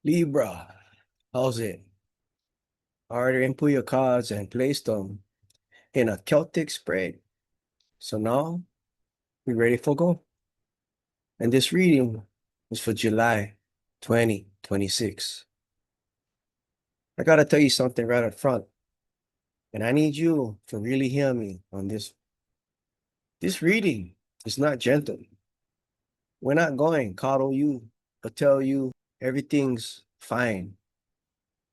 Libra, how's it? Already input your cards and placed them in a Celtic spread. So now we ready for go. And this reading is for July 2026. I gotta tell you something right up front, and I need you to really hear me on this. This reading is not gentle. We're not going coddle you or tell you everything's fine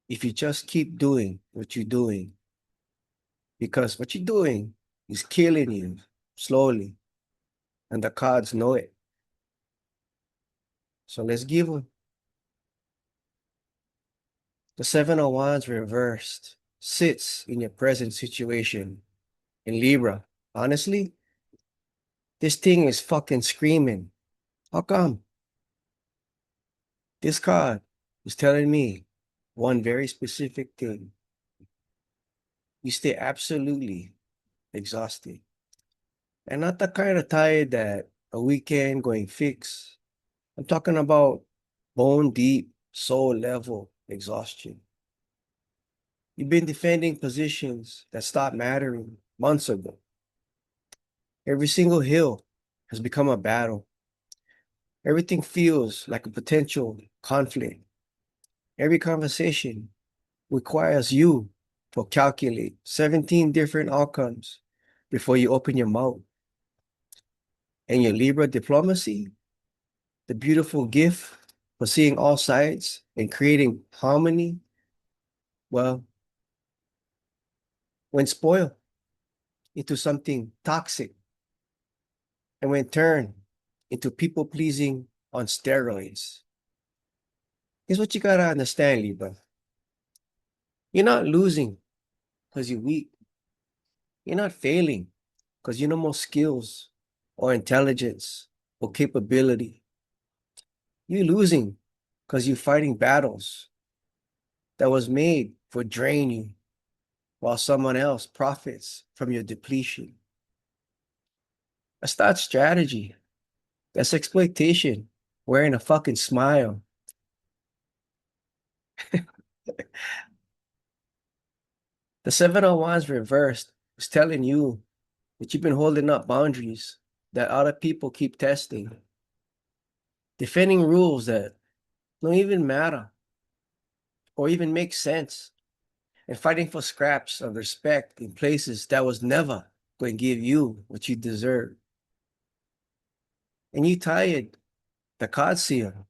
if you just keep doing what you're doing, because what you're doing is killing you slowly, and the cards know it. So let's give them. The Seven of Wands reversed sits in your present situation in Libra. Honestly, this thing is fucking screaming. How come? This card is telling me one very specific thing. You stay absolutely exhausted. And not the kind of tired that a weekend going fix. I'm talking about bone deep, soul level exhaustion. You've been defending positions that stopped mattering months ago. Every single hill has become a battle. Everything feels like a potential conflict. Every conversation requires you to calculate 17 different outcomes before you open your mouth. And your Libra diplomacy, the beautiful gift for seeing all sides and creating harmony, well, when spoiled into something toxic and when turned into people pleasing on steroids. Here's what you gotta understand, Libra. You're not losing because you're weak. You're not failing because you know more skills or intelligence or capability. You're losing because you're fighting battles that was made for drain you while someone else profits from your depletion. That's not strategy. That's exploitation wearing a fucking smile. The Seven of Wands reversed is telling you that you've been holding up boundaries that other people keep testing, defending rules that don't even matter or even make sense, and fighting for scraps of respect in places that was never going to give you what you deserve. And you tired. The cards see him.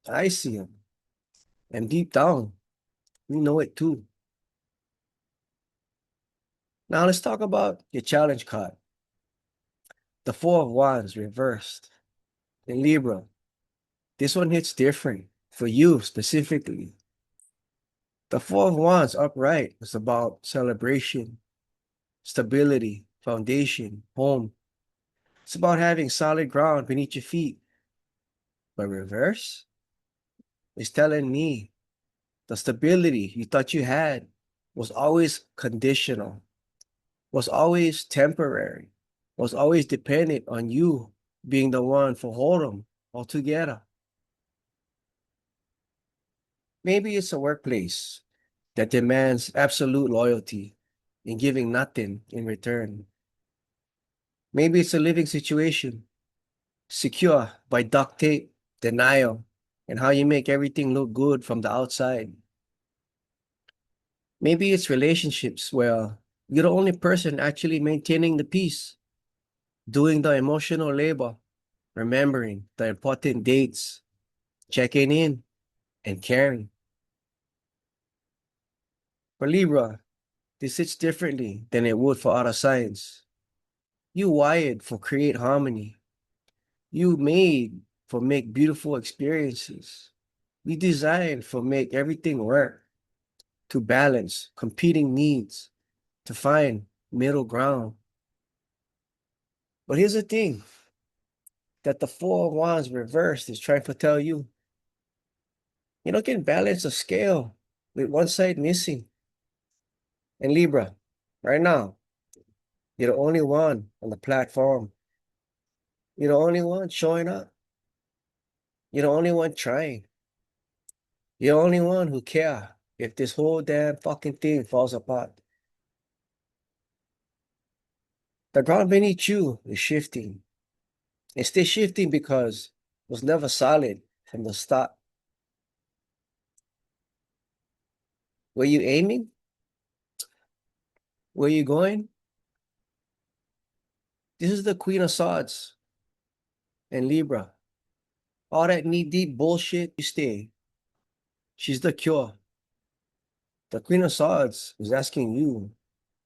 I see him. And deep down, you know it too. Now let's talk about your challenge card. The Four of Wands reversed in Libra. This one hits different for you specifically. The Four of Wands upright is about celebration, stability, foundation, home. It's about having solid ground beneath your feet. But reverse is telling me the stability you thought you had was always conditional, was always temporary, was always dependent on you being the one for hold them all together. Maybe it's a workplace that demands absolute loyalty and giving nothing in return. Maybe it's a living situation, secure by duct tape, denial, and how you make everything look good from the outside. Maybe it's relationships where you're the only person actually maintaining the peace, doing the emotional labor, remembering the important dates, checking in, and caring. For Libra, this hits differently than it would for other signs. You wired for create harmony. You made for make beautiful experiences. You designed for make everything work, to balance competing needs, to find middle ground. But here's the thing that the Four of Wands reversed is trying to tell you. You don't can balance a scale with one side missing. And Libra, right now, you're the only one on the platform. You're the only one showing up. You're the only one trying. You're the only one who care if this whole damn fucking thing falls apart. The ground beneath you is shifting. It stays shifting because it was never solid from the start. Were you aiming? Where you going? This is the Queen of Swords and Libra. All that knee-deep bullshit, you stay. She's the cure. The Queen of Swords is asking you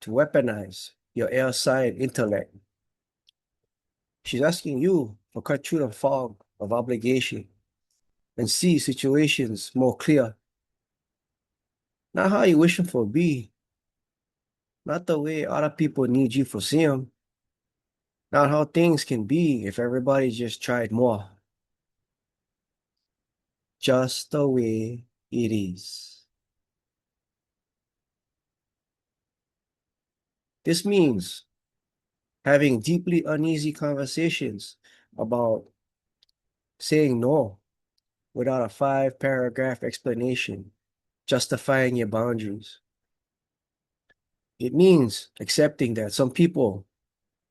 to weaponize your air sign intellect. She's asking you to cut through the fog of obligation and see situations more clear. Not how you wish them for be. Not the way other people need you for see them. Not how things can be if everybody just tried more. Just the way it is. This means having deeply uneasy conversations about saying no without a 5-paragraph explanation justifying your boundaries. It means accepting that some people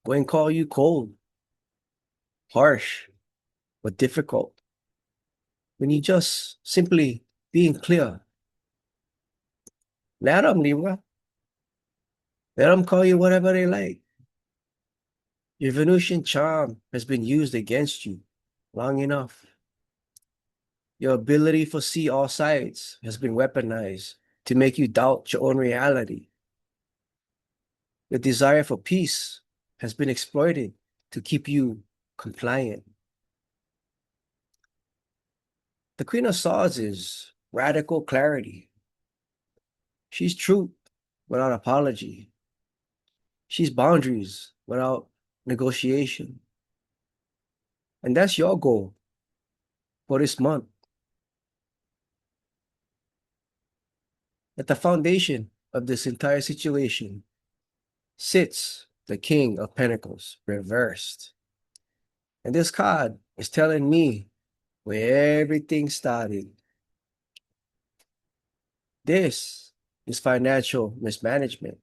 going to call you cold, harsh, but difficult. When you just simply being clear. Let them, Libra. Let them call you whatever they like. Your Venusian charm has been used against you long enough. Your ability to see all sides has been weaponized to make you doubt your own reality. Your desire for peace has been exploited to keep you compliant. The Queen of Swords is radical clarity. She's truth without apology. She's boundaries without negotiation. And that's your goal for this month. At the foundation of this entire situation sits the King of Pentacles reversed. And this card is telling me where everything started. This is financial mismanagement,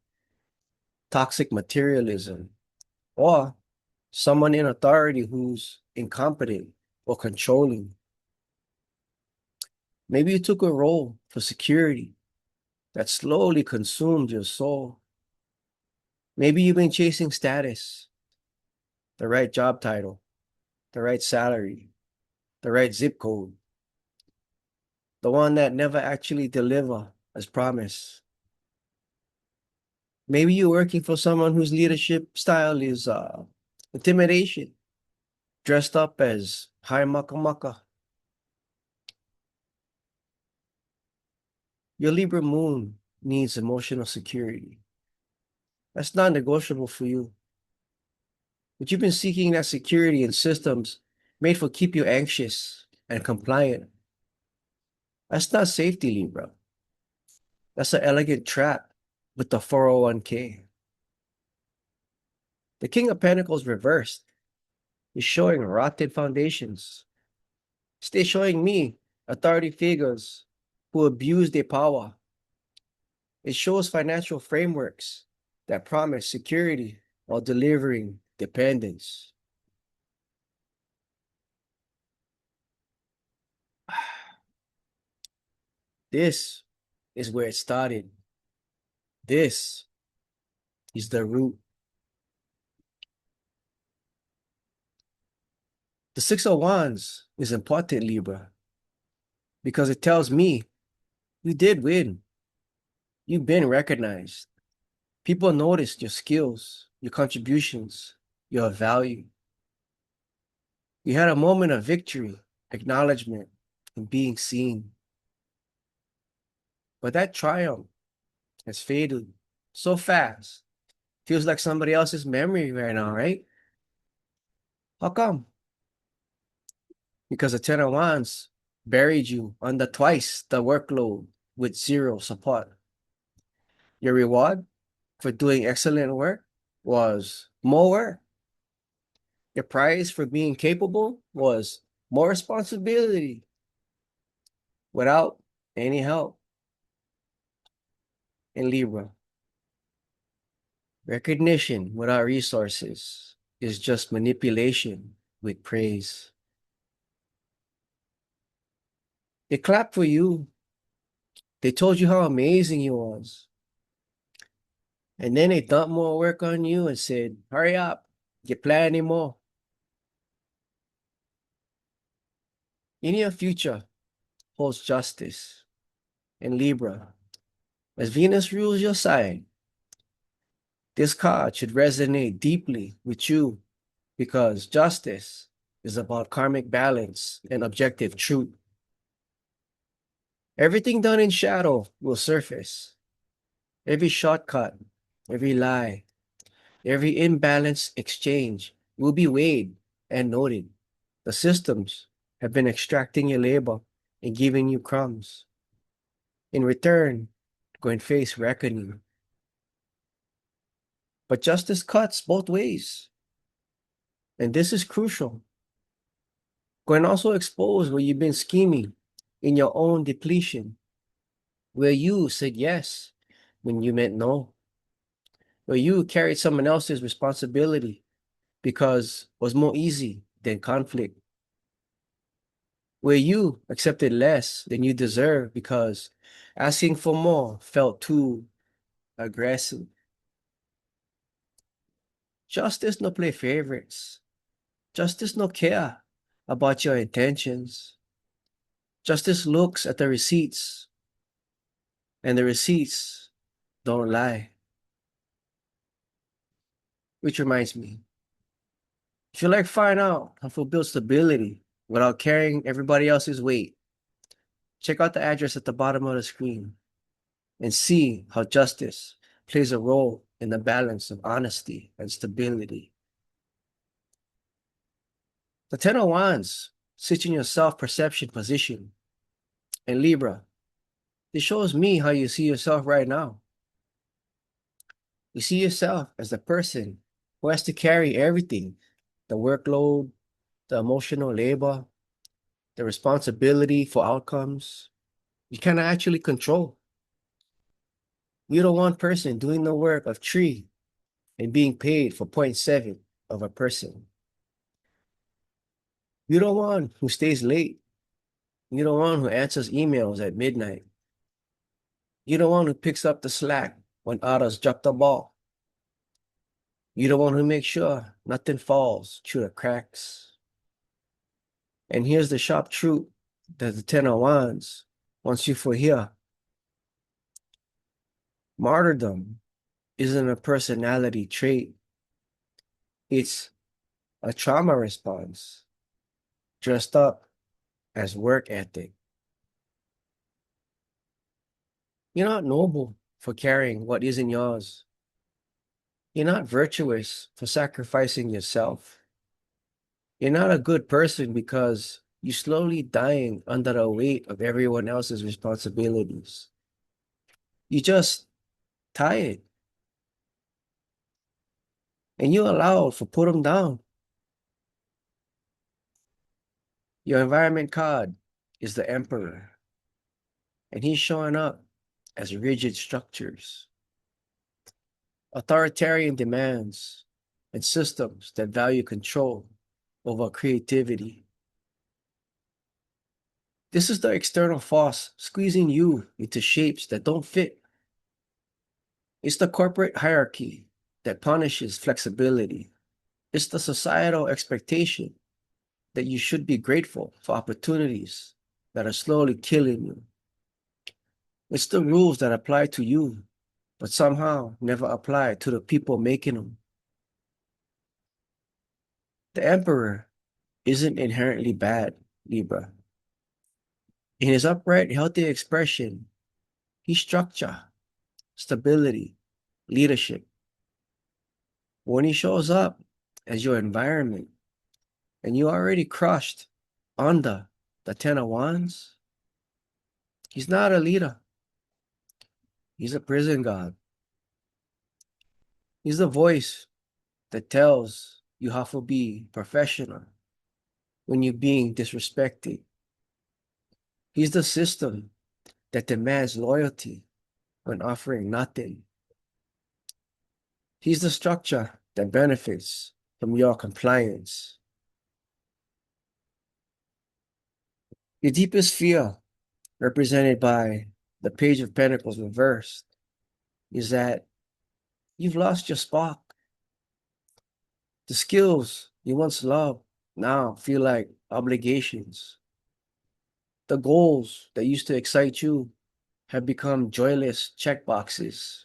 toxic materialism, or someone in authority who's incompetent or controlling. Maybe you took a role for security that slowly consumed your soul. Maybe you've been chasing status, the right job title, the right salary, the right zip code, the one that never actually deliver as promised. Maybe you're working for someone whose leadership style is intimidation, dressed up as high maka maka. Your Libra moon needs emotional security. That's not negotiable for you. But you've been seeking that security in systems made for keep you anxious and compliant. That's not safety, Libra. That's an elegant trap with the 401k. The King of Pentacles reversed is showing rotten foundations. Stay showing me authority figures who abuse their power. It shows financial frameworks that promise security while delivering dependence. This is where it started. This is the root. The Six of Wands is important, Libra, because it tells me you did win. You've been recognized. People noticed your skills, your contributions, your value. You had a moment of victory, acknowledgement, and being seen. But that triumph has faded so fast. Feels like somebody else's memory right now, right? How come? Because the Ten of Wands buried you under twice the workload with zero support. Your reward for doing excellent work was more work. Your prize for being capable was more responsibility. Without any help in Libra. Recognition without resources is just manipulation with praise. They clapped for you. They told you how amazing you was. And then they dumped more work on you and said, hurry up, get planning more. In your future holds justice in Libra. As Venus rules your sign, this card should resonate deeply with you because justice is about karmic balance and objective truth. Everything done in shadow will surface. Every shortcut, every lie, every imbalanced exchange will be weighed and noted. The systems have been extracting your labor and giving you crumbs. In return, go and face reckoning. But justice cuts both ways. And this is crucial. Go and also expose where you've been scheming in your own depletion, where you said yes when you meant no, where you carried someone else's responsibility because it was more easy than conflict, where you accepted less than you deserve because asking for more felt too aggressive. Justice no play favorites. Justice no care about your intentions. Justice looks at the receipts, and the receipts don't lie. Which reminds me, if you like find out how to build stability without carrying everybody else's weight, check out the address at the bottom of the screen and see how justice plays a role in the balance of honesty and stability. The Ten of Wands sits in your self-perception position. And Libra, this shows me how you see yourself right now. You see yourself as the person who has to carry everything, the workload, the emotional labor, the responsibility for outcomes. You cannot actually control. You're the one person doing the work of 3 and being paid for 0.7 of a person. You're the one who stays late. You're the one who answers emails at midnight. You're the one who picks up the slack when others drop the ball. You're the one who makes sure nothing falls through the cracks. And here's the sharp truth that the Ten of Wands wants you to hear. Martyrdom isn't a personality trait. It's a trauma response dressed up as work ethic. You're not noble for carrying what isn't yours. You're not virtuous for sacrificing yourself. You're not a good person because you're slowly dying under the weight of everyone else's responsibilities. You're just tired. And you allowed for put them down. Your environment card is the Emperor. And he's showing up as rigid structures, authoritarian demands, and systems that value control over creativity. This is the external force squeezing you into shapes that don't fit. It's the corporate hierarchy that punishes flexibility. It's the societal expectation that you should be grateful for opportunities that are slowly killing you. It's the rules that apply to you, but somehow never apply to the people making them. The Emperor isn't inherently bad, Libra. In his upright, healthy expression, he's structure, stability, leadership. When he shows up as your environment and you're already crushed under the Ten of Wands, he's not a leader. He's a prison guard. He's the voice that tells you how to be professional when you're being disrespected. He's the system that demands loyalty when offering nothing. He's the structure that benefits from your compliance. Your deepest fear, represented by the Page of Pentacles reversed, is that you've lost your spark. The skills you once loved now feel like obligations. The goals that used to excite you have become joyless checkboxes.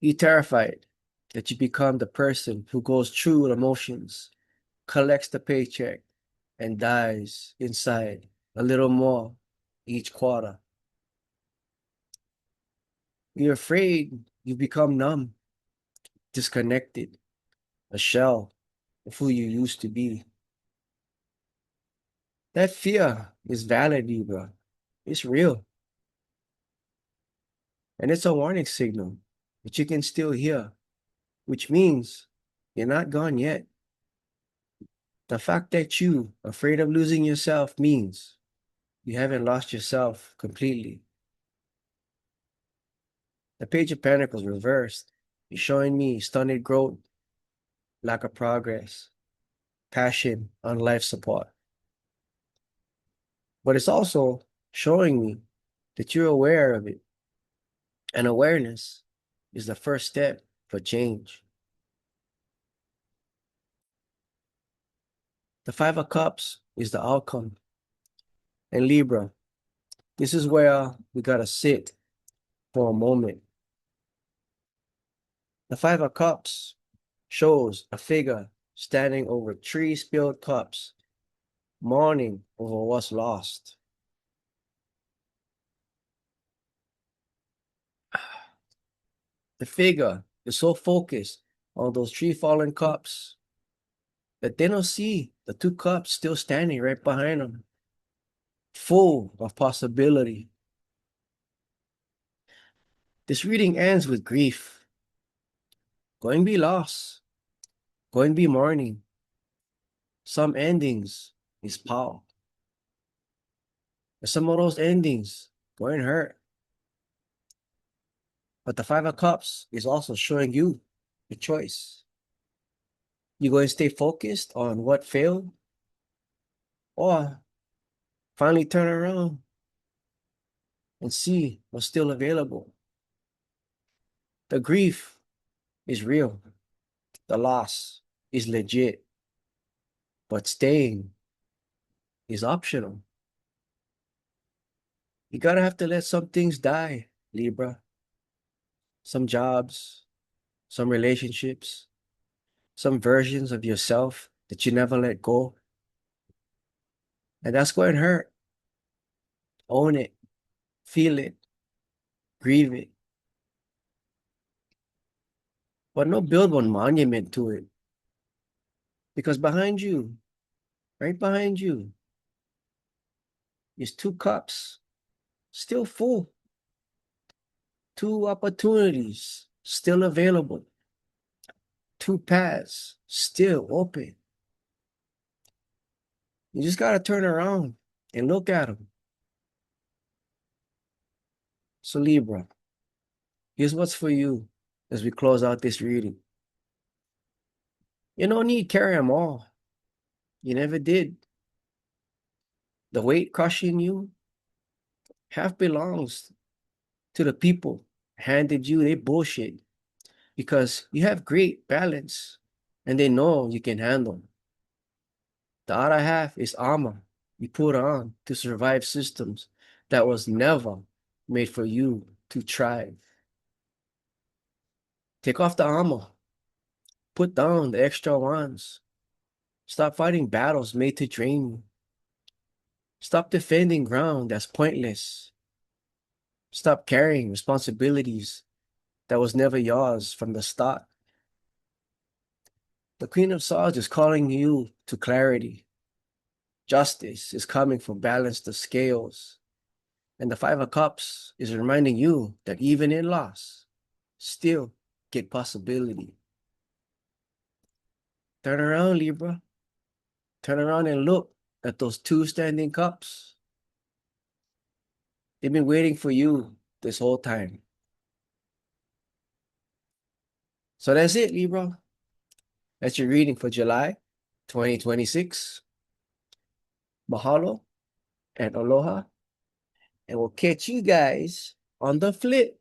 You're terrified that you become the person who goes through emotions, collects the paycheck, and dies inside a little more each quarter. You're afraid you become numb, disconnected, a shell of who you used to be. That fear is valid, Libra. It's real. And it's a warning signal that you can still hear, which means you're not gone yet. The fact that you're afraid of losing yourself means you haven't lost yourself completely. The Page of Pentacles reversed is showing me stunted growth, lack of progress, passion on life support. But it's also showing me that you're aware of it. And awareness is the first step for change. The Five of Cups is the outcome. And Libra, this is where we gotta sit for a moment. The Five of Cups shows a figure standing over 3 spilled cups, mourning over what's lost. The figure is so focused on those 3 fallen cups that they don't see the 2 cups still standing right behind them, full of possibility. This reading ends with grief. Going to be loss, going to be mourning. Some endings is power. And some of those endings going to hurt. But the Five of Cups is also showing you the choice. You going to stay focused on what failed, or finally turn around and see what's still available. The grief is real. The loss is legit. But staying is optional. You gotta have to let some things die, Libra. Some jobs, some relationships, some versions of yourself that you never let go. And that's going to hurt. Own it, feel it, grieve it. But no build one monument to it. Because behind you, right behind you, is 2 cups, still full. 2 opportunities, still available. 2 paths, still open. You just got to turn around and look at them. So Libra, here's what's for you as we close out this reading. You don't need to carry them all. You never did. The weight crushing you half belongs to the people handed you their bullshit, because you have great balance and they know you can handle. The other half is armor you put on to survive systems that was never made for you to thrive. Take off the armor. Put down the extra ones. Stop fighting battles made to drain you. Stop defending ground that's pointless. Stop carrying responsibilities that was never yours from the start. The Queen of Swords is calling you to clarity. Justice is coming from balance the scales. And the Five of Cups is reminding you that even in loss, still get possibility. Turn around, Libra. Turn around and look at those 2 standing cups. They've been waiting for you this whole time. So that's it, Libra. That's your reading for July 2026. Mahalo and aloha. And we'll catch you guys on the flip.